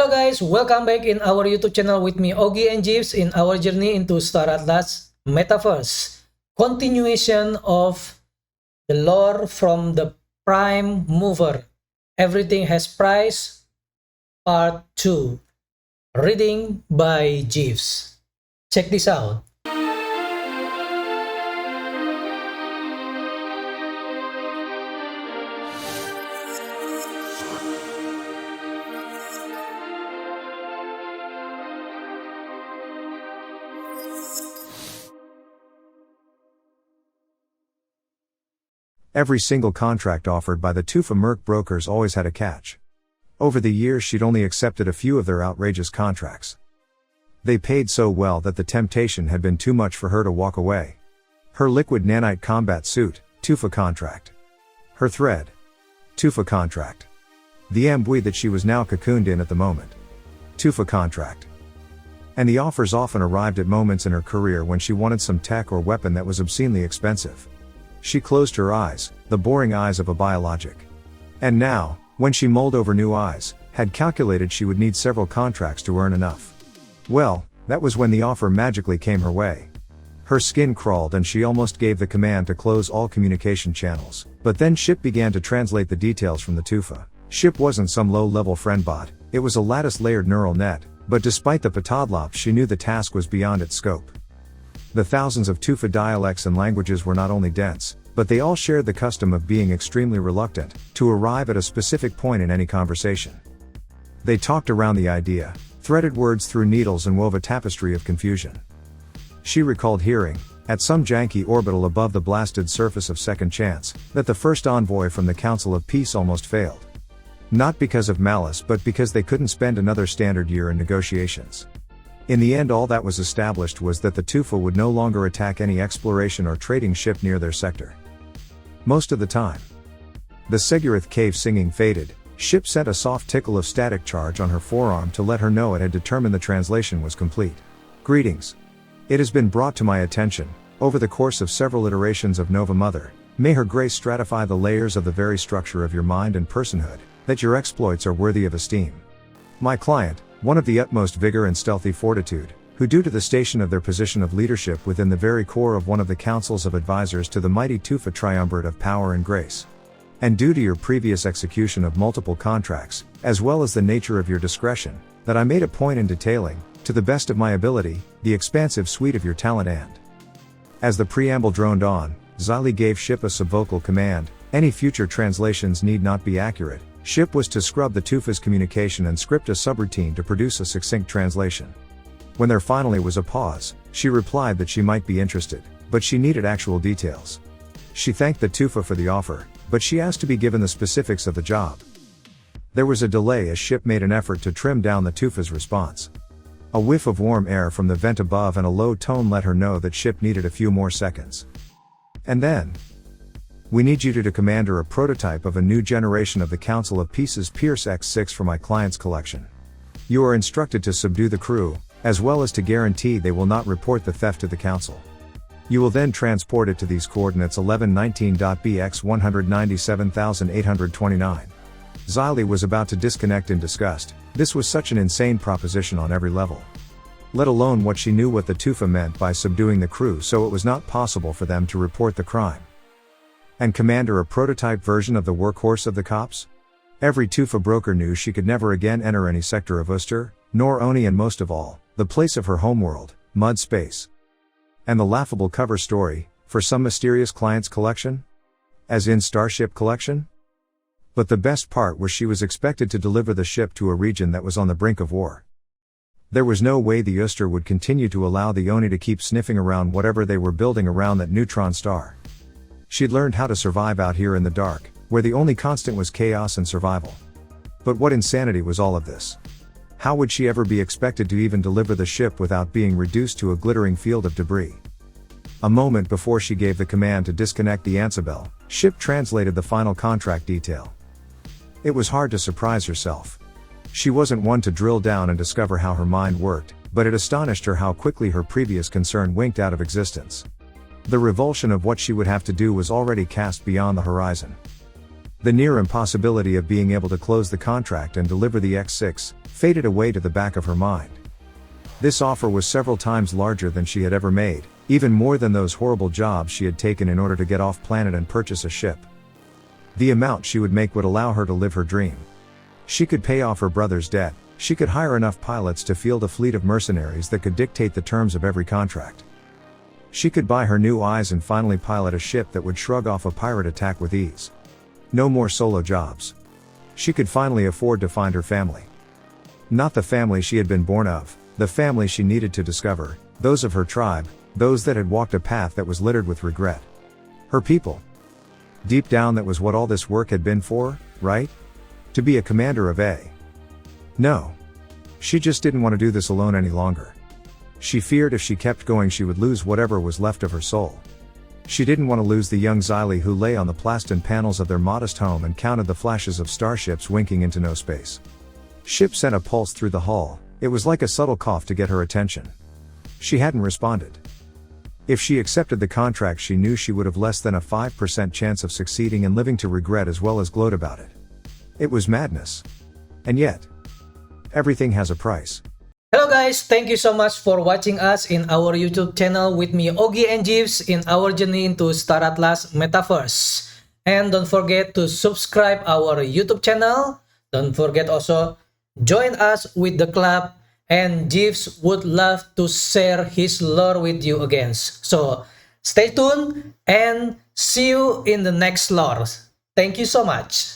Hello guys, welcome back in our YouTube channel with me Ogi and Jeeves in our journey into Star Atlas Metaverse. Continuation of the lore from the Prime Mover. Everything has price, part 2. Reading by Jeeves. Check this out. Every single contract offered by the Tufa Merc Brokers always had a catch. Over the years she'd only accepted a few of their outrageous contracts. They paid so well that the temptation had been too much for her to walk away. Her liquid nanite combat suit, Tufa contract. Her thread, Tufa contract. The Ambwe that she was now cocooned in at the moment, Tufa contract. And the offers often arrived at moments in her career when she wanted some tech or weapon that was obscenely expensive. She closed her eyes, the boring eyes of a biologic. And now, when she mulled over new eyes, had calculated she would need several contracts to earn enough. Well, that was when the offer magically came her way. Her skin crawled and she almost gave the command to close all communication channels, but then Ship began to translate the details from the Tufa. Ship wasn't some low-level friend bot, it was a lattice-layered neural net, but despite the patadlops she knew the task was beyond its scope. The thousands of Tufa dialects and languages were not only dense, but they all shared the custom of being extremely reluctant to arrive at a specific point in any conversation. They talked around the idea, threaded words through needles and wove a tapestry of confusion. She recalled hearing, at some janky orbital above the blasted surface of Second Chance, that the first envoy from the Council of Peace almost failed. Not because of malice but because they couldn't spend another standard year in negotiations. In the end all that was established was that the Tufa would no longer attack any exploration or trading ship near their sector. Most of the time. The Segurith cave singing faded, Ship sent a soft tickle of static charge on her forearm to let her know it had determined the translation was complete. Greetings. It has been brought to my attention, over the course of several iterations of Nova Mother, may her grace stratify the layers of the very structure of your mind and personhood, that your exploits are worthy of esteem. My client, one of the utmost vigor and stealthy fortitude, who due to the station of their position of leadership within the very core of one of the councils of advisors to the mighty Tufa triumvirate of power and grace, and due to your previous execution of multiple contracts, as well as the nature of your discretion, that I made a point in detailing, to the best of my ability, the expansive suite of your talent and. As the preamble droned on, Xylee gave Ship a subvocal command, any future translations need not be accurate. Ship was to scrub the Tufa's communication and script a subroutine to produce a succinct translation. When there finally was a pause, she replied that she might be interested, but she needed actual details. She thanked the Tufa for the offer, but she asked to be given the specifics of the job. There was a delay as Ship made an effort to trim down the Tufa's response. A whiff of warm air from the vent above and a low tone let her know that Ship needed a few more seconds. And then, we need you to commander a prototype of a new generation of the Council of Peace's Pierce X6 for my client's collection. You are instructed to subdue the crew, as well as to guarantee they will not report the theft to the Council. You will then transport it to these coordinates 1119.bx 197,829. Xylee was about to disconnect in disgust. This was such an insane proposition on every level. Let alone what she knew what the Tufa meant by subduing the crew, so it was not possible for them to report the crime. And commander a prototype version of the workhorse of the cops? Every Tufa broker knew she could never again enter any sector of Uster, nor Oni, and most of all, the place of her homeworld, Mud Space. And the laughable cover story, for some mysterious client's collection? As in Starship Collection? But the best part was she was expected to deliver the ship to a region that was on the brink of war. There was no way the Uster would continue to allow the Oni to keep sniffing around whatever they were building around that neutron star. She'd learned how to survive out here in the dark, where the only constant was chaos and survival. But what insanity was all of this? How would she ever be expected to even deliver the ship without being reduced to a glittering field of debris? A moment before she gave the command to disconnect the Ansabel, Ship translated the final contract detail. It was hard to surprise herself. She wasn't one to drill down and discover how her mind worked, but it astonished her how quickly her previous concern winked out of existence. The revulsion of what she would have to do was already cast beyond the horizon. The near impossibility of being able to close the contract and deliver the X6 faded away to the back of her mind. This offer was several times larger than she had ever made, even more than those horrible jobs she had taken in order to get off planet and purchase a ship. The amount she would make would allow her to live her dream. She could pay off her brother's debt, she could hire enough pilots to field a fleet of mercenaries that could dictate the terms of every contract. She could buy her new eyes and finally pilot a ship that would shrug off a pirate attack with ease. No more solo jobs. She could finally afford to find her family. Not the family she had been born of, the family she needed to discover, those of her tribe, those that had walked a path that was littered with regret. Her people. Deep down that was what all this work had been for, right? To be a commander of a. No. She just didn't want to do this alone any longer. She feared if she kept going she would lose whatever was left of her soul. She didn't want to lose the young Xylee who lay on the plastin panels of their modest home and counted the flashes of starships winking into no space. Ship sent a pulse through the hull, it was like a subtle cough to get her attention. She hadn't responded. If she accepted the contract she knew she would have less than a 5% chance of succeeding and living to regret as well as gloat about it. It was madness. And yet, everything has a price. Hello guys, thank you so much for watching us in our YouTube channel with me Ogie and Jeeves in our journey into Star Atlas Metaverse. And don't forget to subscribe our YouTube channel. Don't forget also join us with the club, and Jeeves would love to share his lore with you again. So stay tuned and see you in the next lore. Thank you so much.